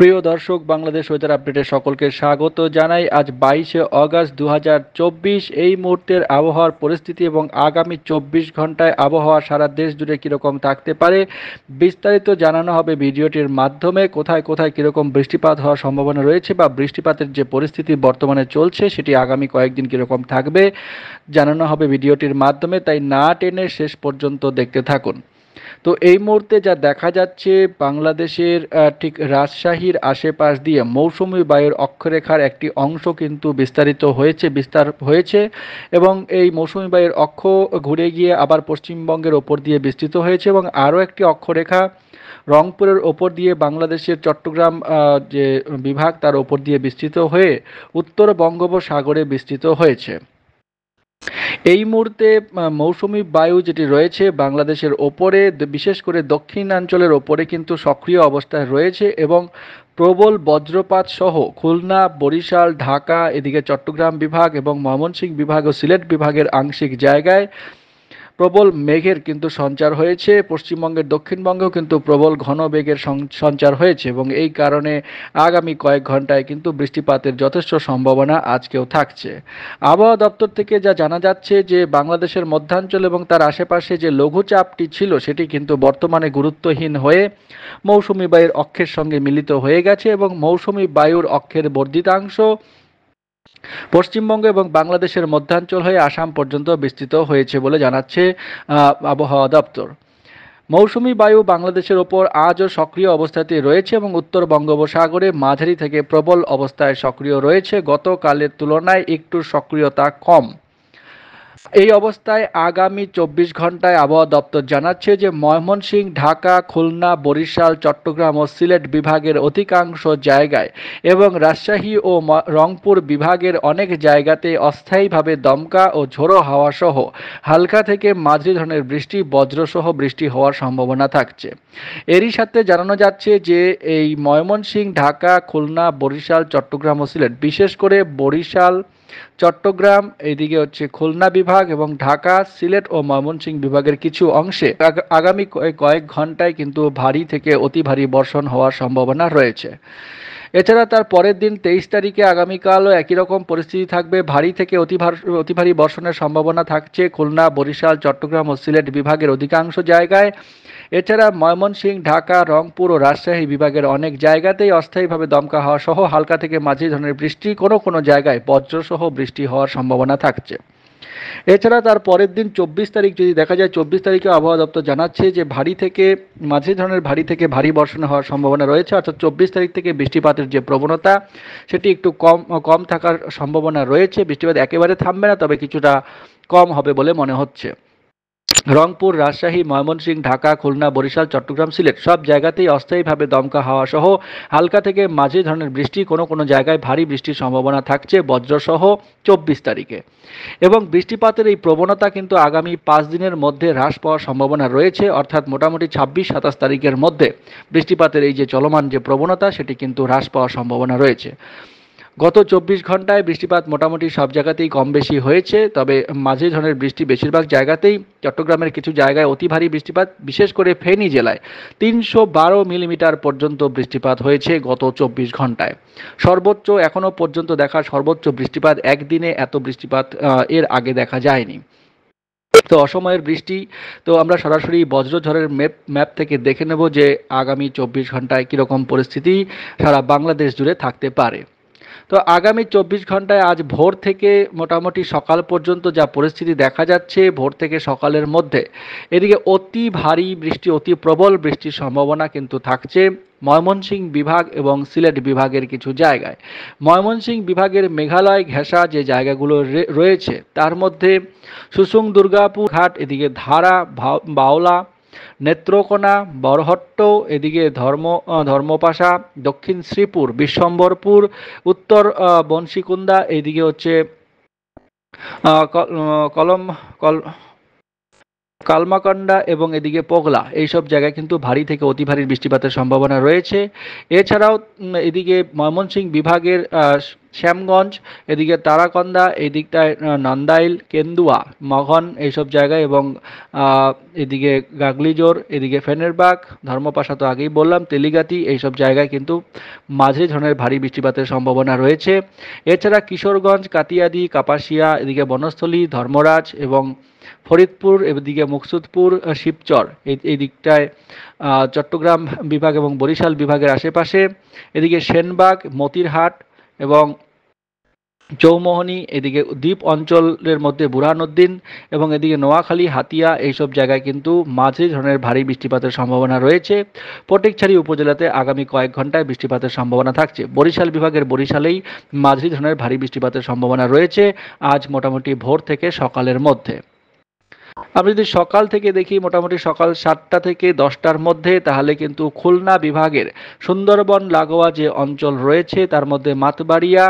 প্রিয় দর্শক, বাংলাদেশ ওয়েদার আপডেটে সকলকে স্বাগত জানাই। আজ 22শে অগাস্ট 2024। এই মুহূর্তের আবহাওয়ার পরিস্থিতি এবং আগামী 24 ঘন্টায় আবহাওয়া সারা দেশ জুড়ে কীরকম থাকতে পারে বিস্তারিত জানানো হবে ভিডিওটির মাধ্যমে। কোথায় কোথায় কীরকম বৃষ্টিপাত হওয়ার সম্ভাবনা রয়েছে বা বৃষ্টিপাতের যে পরিস্থিতি বর্তমানে চলছে সেটি আগামী কয়েকদিন কীরকম থাকবে জানানো হবে ভিডিওটির মাধ্যমে, তাই না টেনে শেষ পর্যন্ত দেখতে থাকুন। তো এই মুহূর্তে যা দেখা যাচ্ছে, বাংলাদেশের ঠিক রাজশাহীর আশেপাশ দিয়ে মৌসুমী বায়ুর অক্ষরেখার একটি অংশ কিন্তু বিস্তার হয়েছে এবং এই মৌসুমী বায়ুর অক্ষ ঘুরে গিয়ে আবার পশ্চিমবঙ্গের ওপর দিয়ে বিস্তৃত হয়েছে এবং আরও একটি অক্ষরেখা রংপুরের ওপর দিয়ে বাংলাদেশের চট্টগ্রাম যে বিভাগ তার ওপর দিয়ে বিস্তৃত হয়ে উত্তর বঙ্গোপসাগরে বিস্তৃত হয়েছে। এই মুহূর্তে মৌসুমী বায়ু যেটি রয়েছে বাংলাদেশের ওপরে, বিশেষ করে দক্ষিণাঞ্চলের ওপরে কিন্তু সক্রিয় অবস্থায় রয়েছে এবং প্রবল বজ্রপাত সহ খুলনা, বরিশাল, ঢাকা, এদিকে চট্টগ্রাম বিভাগ এবং ময়মনসিংহ বিভাগ ও সিলেট বিভাগের আংশিক জায়গায় প্রবল মেঘের কিন্তু সঞ্চার হয়েছে। পশ্চিমবঙ্গের দক্ষিণবঙ্গেও কিন্তু প্রবল ঘন বেগের সঞ্চার হয়েছে এবং এই কারণে আগামী কয়েক ঘন্টায় কিন্তু বৃষ্টিপাতের যথেষ্ট সম্ভাবনা আজকেও থাকছে। আবহাওয়া দপ্তর থেকে যা জানা যাচ্ছে যে বাংলাদেশের মধ্যাঞ্চল এবং তার আশেপাশে যে লঘুচাপটি ছিল সেটি কিন্তু বর্তমানে গুরুত্বহীন হয়ে মৌসুমী বায়ুর অক্ষের সঙ্গে মিলিত হয়ে গেছে এবং মৌসুমী বায়ুর অক্ষের বর্ধিতাংশ পশ্চিমবঙ্গ এবং বাংলাদেশের মধ্যাঞ্চল হয়ে আসাম পর্যন্ত বিস্তৃত হয়েছে বলে জানাচ্ছে আবহাওয়া দপ্তর। মৌসুমী বায়ু বাংলাদেশের ওপর আজও সক্রিয় অবস্থাতে রয়েছে এবং উত্তর বঙ্গোপসাগরে মাঝারি থেকে প্রবল অবস্থায় সক্রিয় রয়েছে। গতকালের তুলনায় একটু সক্রিয়তা কম। এই অবস্থায় আগামী 24 ঘন্টায় আবহাওয়া দপ্তর জানাচ্ছে যে ময়মনসিংহ, ঢাকা, খুলনা, বরিশাল, চট্টগ্রাম ও সিলেট বিভাগের অধিকাংশ জায়গায় এবং রাজশাহী ও রংপুর বিভাগের অনেক জায়গাতে অস্থায়ীভাবে দমকা ও ঝোড়ো হাওয়া সহ হালকা থেকে মাঝারি ধরনের বৃষ্টি, বজ্রসহ বৃষ্টি হওয়ার সম্ভাবনা থাকছে। এরই সাথে জানানো যাচ্ছে যে এই ময়মনসিংহ, ঢাকা, খুলনা, বরিশাল, চট্টগ্রাম ও সিলেট, বিশেষ করে বরিশাল, চট্টগ্রাম, এইদিকে হচ্ছে খুলনা বিভাগ এবং ঢাকা, সিলেট ও ময়মনসিংহ বিভাগের কিছু অংশে আগামী কয়েক ঘন্টায় কিন্তু ভারী থেকে অতি ভারী বর্ষণ হওয়ার সম্ভাবনা রয়েছে। এছাড়া তার পরের দিন 23 তারিখে আগামীকালও একই রকম পরিস্থিতি থাকবে। ভারী থেকে অতি ভারী বর্ষণের সম্ভাবনা থাকছে খুলনা, বরিশাল, চট্টগ্রাম ও সিলেট বিভাগের অধিকাংশ জায়গায়। এছাড়া ময়মনসিংহ, ঢাকা, রংপুর ও রাজশাহী বিভাগের অনেক জায়গাতেই অস্থায়ীভাবে দমকা হওয়া সহ হালকা থেকে মাঝারি ধরনের বৃষ্টি, কোনো কোনো জায়গায় বজ্রসহ বৃষ্টি হওয়ার সম্ভাবনা থাকছে। এছাড়া তার পরের দিন 24 তারিখ যদি দেখা যায়, 24 তারিখে আবহাওয়া দপ্তর জানাচ্ছে যে ভারী থেকে মাঝারি ধরনের ভারী বর্ষণ হওয়ার সম্ভাবনা রয়েছে। অর্থাৎ 24 তারিখ থেকে বৃষ্টিপাতের যে প্রবণতা সেটি একটু কম থাকার সম্ভাবনা রয়েছে। বৃষ্টিপাত একেবারে থামবে না, তবে কিছুটা কম হবে বলে মনে হচ্ছে। রংপুর, রাজশাহী, ময়মনসিংহ, ঢাকা, খুলনা, বরিশাল, চট্টগ্রাম, সিলেট সব জায়গাতেই অস্থায়ীভাবে দমকা হাওয়া সহ হালকা থেকে মাঝারি ধরনের বৃষ্টি, কোনো কোনো জায়গায় ভারী বৃষ্টির সম্ভাবনা থাকছে বজ্রসহ 24 তারিখে। এবং বৃষ্টিপাতের এই প্রবণতা কিন্তু আগামী 5 দিনের মধ্যে হ্রাস পাওয়ার সম্ভাবনা রয়েছে। অর্থাৎ মোটামুটি 26-27 তারিখের মধ্যে বৃষ্টিপাতের এই যে চলমান যে প্রবণতা সেটি কিন্তু হ্রাস পাওয়ার সম্ভাবনা রয়েছে। গত 24 ঘন্টায় বৃষ্টিপাত মোটামুটি সব জায়গাতেই কম বেশি হয়েছে, তবে মাঝারি ধরনের বৃষ্টি বেশিরভাগ জায়গাতেই। চট্টগ্রামের কিছু জায়গায় অতি ভারী বৃষ্টিপাত, বিশেষ করে ফেনী জেলায় 312 মিলিমিটার পর্যন্ত বৃষ্টিপাত হয়েছে গত 24 ঘন্টায়। সর্বোচ্চ এখনও পর্যন্ত দেখা সর্বোচ্চ বৃষ্টিপাত, একদিনে এত বৃষ্টিপাত এর আগে দেখা যায়নি। তো অসময়ের বৃষ্টি, তো আমরা সরাসরি বজ্রঝড়ের ম্যাপ থেকে দেখে নেব যে আগামী 24 ঘন্টায় কীরকম পরিস্থিতি সারা বাংলাদেশ জুড়ে থাকতে পারে। তো আগামী 24 ঘন্টায় আজ ভোর থেকে মোটামুটি সকাল পর্যন্ত যা পরিস্থিতি দেখা যাচ্ছে, ভোর থেকে সকালের মধ্যে এদিকে অতি ভারী বৃষ্টি, অতি প্রবল বৃষ্টির সম্ভাবনা কিন্তু থাকছে ময়মনসিংহ বিভাগ এবং সিলেট বিভাগের কিছু জায়গায়। ময়মনসিংহ বিভাগের মেঘালয় ঘেঁষা যে জায়গাগুলো রয়েছে তার মধ্যে সুসুং, দুর্গাপুর ঘাট, এদিকে ধারা, বাওলা, নেত্রকোনা, বরহট্ট, এদিকে ধর্মপাশা, দক্ষিণ শ্রীপুর, বিশ্বম্বরপুর, উত্তর বংশীকুন্দা, এইদিকে হচ্ছে কলম কল কালমাকান্ডা এবং এদিকে পগলা এইসব জায়গায় কিন্তু ভারী থেকে অতি ভারী বৃষ্টিপাতের সম্ভাবনা রয়েছে। এছাড়াও এদিকে ময়মনসিংহ বিভাগের শ্যামগঞ্জ, এদিকে তারাকন্দা, এই দিকটায় নান্দাইল, কেন্দুয়া, মঘন এইসব জায়গায় এবং এদিকে গাগলিজোর, এদিকে ফেনেরবাগ, ধর্মপাশা তো আগেই বললাম, তেলিগাতি এইসব জায়গায় কিন্তু মাঝারি ধরনের ভারী বৃষ্টিপাতের সম্ভাবনা রয়েছে। এছাড়া কিশোরগঞ্জ, কাতিয়াদি, কাপাসিয়া, এদিকে বনস্থলী, ধর্মরাজ এবং ফরিদপুর, এদিকে মুকসুদপুর, শিবচর এই দিকটায় চট্টগ্রাম বিভাগ এবং বরিশাল বিভাগের আশেপাশে, এদিকে সেনবাগ, মতিরহাট এবং চৌমোহনী, এদিকে দ্বীপ অঞ্চলের মধ্যে বুরহানুদ্দিন এবং এদিকে নোয়াখালী, হাতিয়া এইসব জায়গায় কিন্তু মাঝারি ধরনের ভারী বৃষ্টিপাতের সম্ভাবনা রয়েছে। ফটিকছড়ি উপজেলাতে আগামী কয়েক ঘন্টায় বৃষ্টিপাতের সম্ভাবনা থাকছে। বরিশাল বিভাগের বরিশালেই মাঝারি ধরনের ভারী বৃষ্টিপাতের সম্ভাবনা রয়েছে আজ মোটামুটি ভোর থেকে সকালের মধ্যে। আমরা যদি সকাল থেকে দেখি মোটামুটি সকাল 7টা থেকে 10টার মধ্যে, তাহলে কিন্তু খুলনা বিভাগের সুন্দরবন লাগোয়া যে অঞ্চল রয়েছে তার মধ্যে মাতবাড়িয়া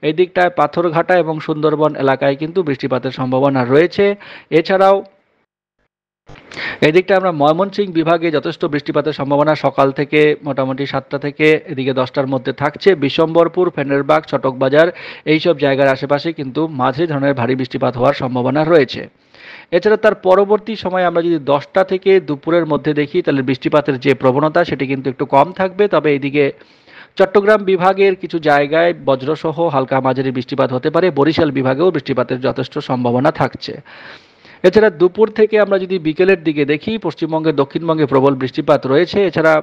এই দিকটায়, পাথরঘাটা এবং সুন্দরবন এলাকায় কিন্তু বৃষ্টিপাতের সম্ভাবনা রয়েছে। এছাড়াও এদিকটা আমরা ময়মনসিংহ বিভাগে যথেষ্ট বৃষ্টিপাতের সম্ভাবনা সকাল থেকে মোটামুটি 7টা থেকে এদিকে 10টার মধ্যে থাকছে। বিশম্বরপুর, ফেনেরবাগ, চটকবাজার এইসব জায়গার আশেপাশে কিন্তু মাঝারি ধরনের ভারী বৃষ্টিপাত হওয়ার সম্ভাবনা রয়েছে। এছাড়া তার পরবর্তী সময়ে আমরা যদি 10টা থেকে দুপুরের মধ্যে দেখি, তাহলে বৃষ্টিপাতের যে প্রবণতা সেটি কিন্তু একটু কম থাকবে। তবে এদিকে চট্টগ্রাম বিভাগের কিছু জায়গায় বজ্রসহ হালকা মাঝারি বৃষ্টিপাত হতে পারে। বরিশাল বিভাগেও বৃষ্টিপাতের যথেষ্ট সম্ভাবনা থাকছে। এছাড়া দুপুর থেকে আমরা যদি বিকেলের দিকে দেখি, পশ্চিমবঙ্গের দক্ষিণবঙ্গে প্রবল বৃষ্টিপাত রয়েছে। এছাড়া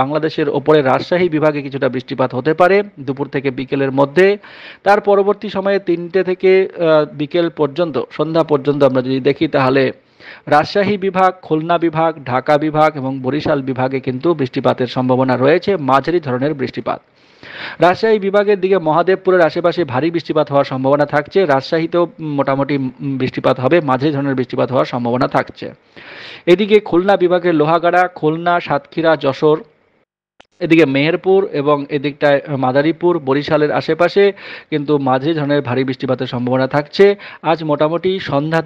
বাংলাদেশের ওপরে রাজশাহী বিভাগে কিছুটা বৃষ্টিপাত হতে পারে দুপুর থেকে বিকেলের মধ্যে। তার পরবর্তী সময়ে 3টে থেকে বিকেল পর্যন্ত, সন্ধ্যা পর্যন্ত আমরা যদি দেখি, তাহলে রাজশাহী বিভাগ, খুলনা বিভাগ, ঢাকা বিভাগ এবং বরিশাল বিভাগে কিন্তু বৃষ্টিপাতের সম্ভাবনা রয়েছে, মাঝারি ধরনের বৃষ্টিপাত। রাজশাহী বিভাগের দিকে মহাদেবপুরের আশেপাশে ভারী বৃষ্টিপাত হওয়ার সম্ভাবনা থাকছে। রাজশাহীতেও মোটামুটি বৃষ্টিপাত হবে, মাঝারি ধরনের বৃষ্টিপাত হওয়ার সম্ভাবনা থাকছে। এদিকে খুলনা বিভাগের লোহাগাড়া, খুলনা, সাতক্ষীরা, যশোর, এদিকে মেহেরপুর এবং এদিকটায় মাদারীপুর, বরিশালের আশেপাশে কিন্তু মাঝারি ধরনের ভারী বৃষ্টিপাতের সম্ভাবনা থাকছে আজ মোটামুটি সন্ধ্যা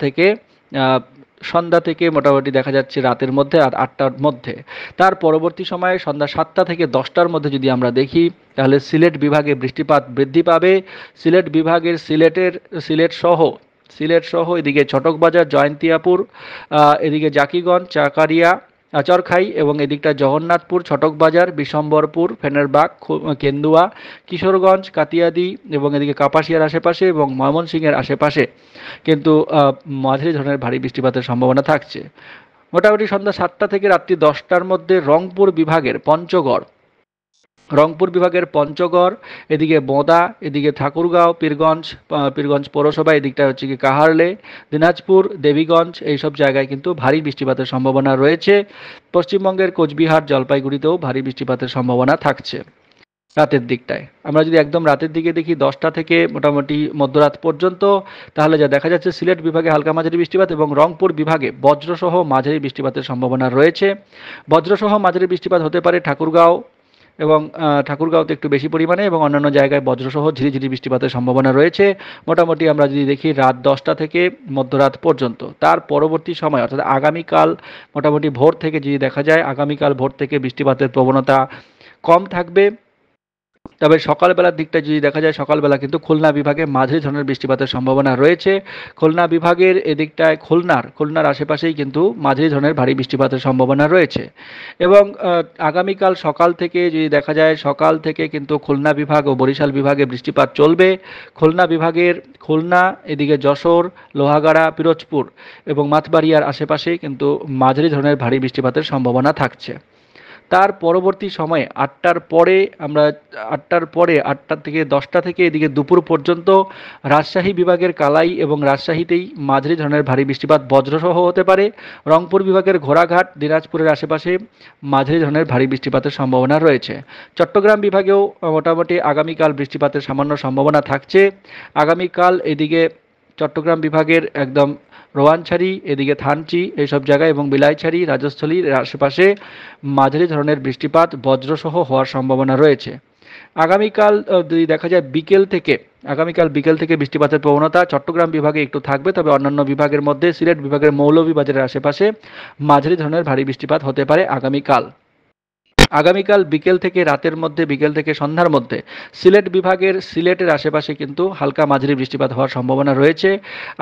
থেকে মোটামুটি দেখা যাচ্ছে রাতের মধ্যে আর 8টার মধ্যে। তার পরবর্তী সময়ে সন্ধ্যা 7টা থেকে 10টার মধ্যে যদি আমরা দেখি, তাহলে সিলেট বিভাগে বৃষ্টিপাত বৃদ্ধি পাবে। সিলেট বিভাগের সিলেট সহ এদিকে চটকবাজার, জয়ন্তিয়াপুর, এদিকে জাকিগঞ্জ, চাকারিয়া, চরখাই এবং এদিকটা জগন্নাথপুর, ছটকবাজার, বিশম্বরপুর, ফেনেরবাগ, কেন্দুয়া, কিশোরগঞ্জ, কাতিয়াদি এবং এদিকে কাপাসিয়ার আশেপাশে এবং ময়মনসিংহের আশেপাশে কিন্তু মাঝারি ধরনের ভারী বৃষ্টিপাতের সম্ভাবনা থাকছে। মোটামুটি সন্ধ্যা 7টা থেকে রাত্রি 10টার মধ্যে রংপুর বিভাগের পঞ্চগড়, এদিকে বোঁদা, এদিকে ঠাকুরগাঁও, পীরগঞ্জ পৌরসভা, এদিকটা হচ্ছে কি কাহারলে, দিনাজপুর, দেবীগঞ্জ এইসব জায়গায় কিন্তু ভারী বৃষ্টিপাতের সম্ভাবনা রয়েছে। পশ্চিমবঙ্গের কোচবিহার, জলপাইগুড়িতেও ভারী বৃষ্টিপাতের সম্ভাবনা থাকছে রাতের দিকটায়। আমরা যদি একদম রাতের দিকে দেখি 10টা থেকে মোটামুটি মধ্যরাত পর্যন্ত, তাহলে যা দেখা যাচ্ছে সিলেট বিভাগে হালকা মাঝারি বৃষ্টিপাত এবং রংপুর বিভাগে বজ্রসহ মাঝারি বৃষ্টিপাতের সম্ভাবনা রয়েছে। বজ্রসহ মাঝারি বৃষ্টিপাত হতে পারে ঠাকুরগাঁওতে একটু বেশি পরিমাণে এবং অন্যান্য জায়গায় বজ্রসহ ঝিরিঝিরি বৃষ্টিপাতের সম্ভাবনা রয়েছে। মোটামুটি আমরা যদি দেখি রাত 10টা থেকে মধ্যরাত পর্যন্ত। তার পরবর্তী সময় অর্থাৎ আগামীকাল মোটামুটি ভোর থেকে যদি দেখা যায়, আগামীকাল ভোর থেকে বৃষ্টিপাতের প্রবণতা কম থাকবে। তবে সকালবেলার দিকটা যদি দেখা যায়, সকালবেলা কিন্তু খুলনা বিভাগে মাঝারি ধরনের বৃষ্টিপাতের সম্ভাবনা রয়েছে। খুলনা বিভাগের এদিকটায় খুলনার আশেপাশেই কিন্তু মাঝারি ধরনের ভারী বৃষ্টিপাতের সম্ভাবনা রয়েছে এবং আগামীকাল সকাল থেকে যদি দেখা যায়, সকাল থেকে কিন্তু খুলনা বিভাগ ও বরিশাল বিভাগে বৃষ্টিপাত চলবে। খুলনা, এদিকে যশোর, লোহাগাড়া, পিরোজপুর এবং মাতবাড়িয়ার আশেপাশে কিন্তু মাঝারি ধরনের ভারী বৃষ্টিপাতের সম্ভাবনা থাকছে। তার পরবর্তী সময়ে 8টা থেকে 10টা থেকে এদিকে দুপুর পর্যন্ত রাজশাহী বিভাগের কালাই এবং রাজশাহীতেই মাঝারি ধরনের ভারী বৃষ্টিপাত বজ্রসহ হতে পারে। রংপুর বিভাগের ঘোড়াঘাট, দিনাজপুরের আশেপাশে মাঝারি ধরনের ভারী বৃষ্টিপাতের সম্ভাবনা রয়েছে। চট্টগ্রাম বিভাগেও মোটামুটি আগামীকাল বৃষ্টিপাতের সামান্য সম্ভাবনা থাকছে। আগামীকাল এদিকে চট্টগ্রাম বিভাগের একদম রোয়ানছড়ি, এদিকে থানচি এইসব জায়গায় এবং বিলাইছড়ি, রাজস্থলীর আশেপাশে মাঝারি ধরনের বৃষ্টিপাত বজ্রসহ হওয়ার সম্ভাবনা রয়েছে। আগামীকাল যদি দেখা যায় আগামীকাল বিকেল থেকে বৃষ্টিপাতের প্রবণতা চট্টগ্রাম বিভাগে একটু থাকবে, তবে অন্যান্য বিভাগের মধ্যে সিলেট বিভাগের মৌলভীবাজারের আশেপাশে মাঝারি ধরনের ভারী বৃষ্টিপাত হতে পারে আগামীকাল বিকেল থেকে বিকেল থেকে সন্ধ্যার মধ্যে সিলেটের আশেপাশে কিন্তু হালকা মাঝারি বৃষ্টিপাত হওয়ার সম্ভাবনা রয়েছে।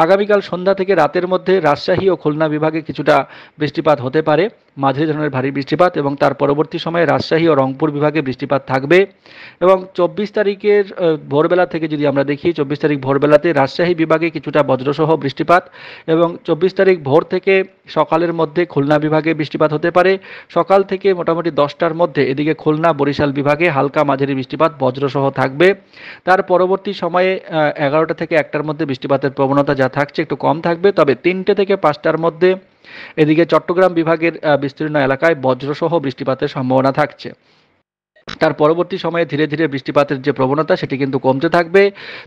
আগামীকাল সন্ধ্যা থেকে রাতের মধ্যে রাজশাহী ও খুলনা বিভাগে কিছুটা বৃষ্টিপাত হতে পারে, মাঝারি ধরনের ভারী বৃষ্টিপাত, এবং তার পরবর্তী সময়ে রাজশাহী ও রংপুর বিভাগে বৃষ্টিপাত থাকবে। এবং 24 তারিখের ভোরবেলা থেকে যদি আমরা দেখি, 24 তারিখ ভোরবেলাতে রাজশাহী বিভাগে কিছুটা বজ্রসহ বৃষ্টিপাত, এবং 24 তারিখ ভোর থেকে সকালের মধ্যে খুলনা বিভাগে বৃষ্টিপাত হতে পারে। সকাল থেকে মোটামুটি 10টার মধ্যে এদিকে খুলনা বরিশাল বিভাগে হালকা মাঝারি বৃষ্টিপাত বজ্রসহ থাকবে। তার পরবর্তী সময়ে 11টা থেকে 1টার মধ্যে বৃষ্টিপাতের প্রবণতা যা থাকছে একটু কম থাকবে, তবে 3টে থেকে 5টার মধ্যে এদিকে চট্টগ্রাম বিভাগের বিস্তীর্ণ এলাকায় বজ্রসহ বৃষ্টিপাতের সম্ভাবনা থাকছে। তার পরবর্তী সময়ে ধীরে ধীরে বৃষ্টিপাতের যে প্রবণতা সেটি কিন্তু কমতে থাকবে,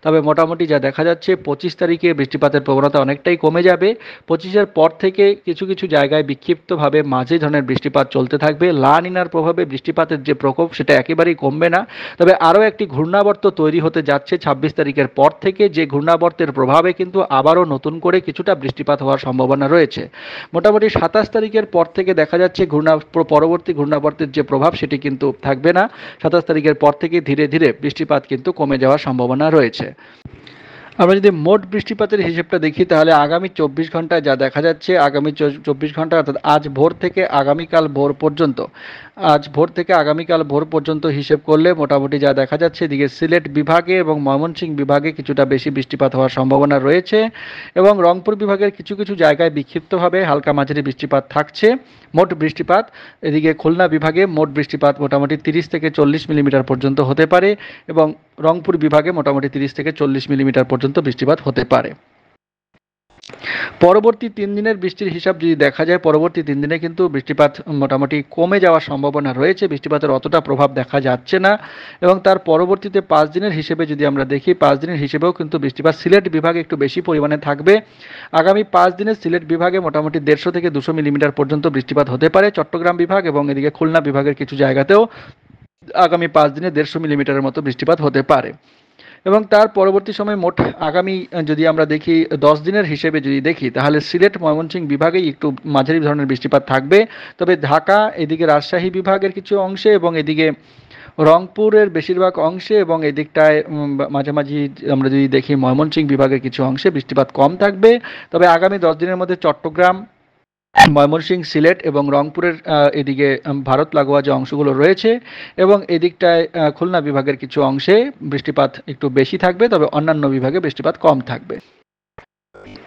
তবে মোটামুটি যা দেখা যাচ্ছে 25 তারিখে বৃষ্টিপাতের প্রবণতা অনেকটাই কমে যাবে। 25-এর পর থেকে কিছু কিছু জায়গায় বিক্ষিপ্তভাবে মাঝারি ধরনের বৃষ্টিপাত চলতে থাকবে। লা নিনার প্রভাবে বৃষ্টিপাতের যে প্রকোপ সেটা একেবারেই কমবে না, তবে আরও একটি ঘূর্ণাবর্ত তৈরি হতে যাচ্ছে 26 তারিখের পর থেকে, যে ঘূর্ণাবর্তের প্রভাবে কিন্তু আবারও নতুন করে কিছুটা বৃষ্টিপাত হওয়ার সম্ভাবনা রয়েছে। মোটামুটি 27 তারিখের পর থেকে দেখা যাচ্ছে পরবর্তী ঘূর্ণাবর্তের যে প্রভাব সেটি কিন্তু থাকবে না। 27 তারিখের পর থেকে ধীরে ধীরে বৃষ্টিপাত কিন্তু কমে যাওয়ার সম্ভাবনা রয়েছে। আমরা যদি মোট বৃষ্টিপাতের হিসেবটা দেখি, তাহলে আগামী 24 ঘন্টায় যা দেখা যাচ্ছে, আগামী 24 ঘন্টা অর্থাৎ আজ ভোর থেকে আগামীকাল ভোর পর্যন্ত হিসেব করলে মোটামুটি যা দেখা যাচ্ছে, এদিকে সিলেট বিভাগে এবং ময়মনসিংহ বিভাগে কিছুটা বেশি বৃষ্টিপাত হওয়ার সম্ভাবনা রয়েছে, এবং রংপুর বিভাগের কিছু কিছু জায়গায় বিক্ষিপ্তভাবে হালকা মাঝারি বৃষ্টিপাত থাকছে। মোট বৃষ্টিপাত এদিকে খুলনা বিভাগে মোট বৃষ্টিপাত মোটামুটি 30 থেকে 40 মিলিমিটার পর্যন্ত হতে পারে, এবং রংপুর বিভাগে মোটামুটি 30 থেকে 40 মিলিমিটার পর্যন্ত বৃষ্টিপাত হতে পারে। পরবর্তী 3 দিনের বৃষ্টির হিসাব যদি দেখা যায়, পরবর্তী 3 দিনে কিন্তু বৃষ্টিপাত মোটামুটি কমে যাওয়ার সম্ভাবনা রয়েছে, বৃষ্টিপাতের অতটা প্রভাব দেখা যাচ্ছে না। এবং তার পরবর্তীতে 5 দিনের হিসেবে যদি আমরা দেখি, 5 দিনের হিসেবেও কিন্তু বৃষ্টিপাত সিলেট বিভাগে একটু বেশি পরিমাণে থাকবে। আগামী 5 দিনে সিলেট বিভাগে মোটামুটি 150 থেকে 200 মিলিমিটার পর্যন্ত বৃষ্টিপাত হতে পারে। চট্টগ্রাম বিভাগ এবং এদিকে খুলনা বিভাগের কিছু জায়গাতেও আগামী 5 দিনে 150 মিলিমিটারের মতো বৃষ্টিপাত হতে পারে। এবং তার পরবর্তী সময় মোট আগামী যদি আমরা দেখি 10 দিনের হিসেবে যদি দেখি, তাহলে সিলেট ময়মনসিংহ বিভাগেই একটু মাঝারি ধরনের বৃষ্টিপাত থাকবে, তবে ঢাকা, এদিকে রাজশাহী বিভাগের কিছু অংশে, এবং এদিকে রংপুরের বেশিরভাগ অংশে, এবং এদিকটায় মাঝামাঝি আমরা যদি দেখি ময়মনসিংহ বিভাগের কিছু অংশে বৃষ্টিপাত কম থাকবে। তবে আগামী 10 দিনের মধ্যে চট্টগ্রাম, ময়মনসিংহ, সিলেট এবং রংপুরের এদিকে ভারত লাগোয়া যে অংশগুলো রয়েছে, এবং এদিকটায় খুলনা বিভাগের কিছু অংশে বৃষ্টিপাত একটু বেশি থাকবে, তবে অন্যান্য বিভাগে বৃষ্টিপাত কম থাকবে।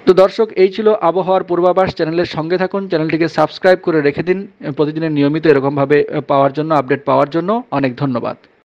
তো দর্শক, এই ছিল আবহাওয়ার পূর্বাভাস। চ্যানেলের সঙ্গে থাকুন, চ্যানেলটিকে সাবস্ক্রাইব করে রেখে দিন প্রতিদিনের নিয়মিত এরকমভাবে আপডেট পাওয়ার জন্য। অনেক ধন্যবাদ।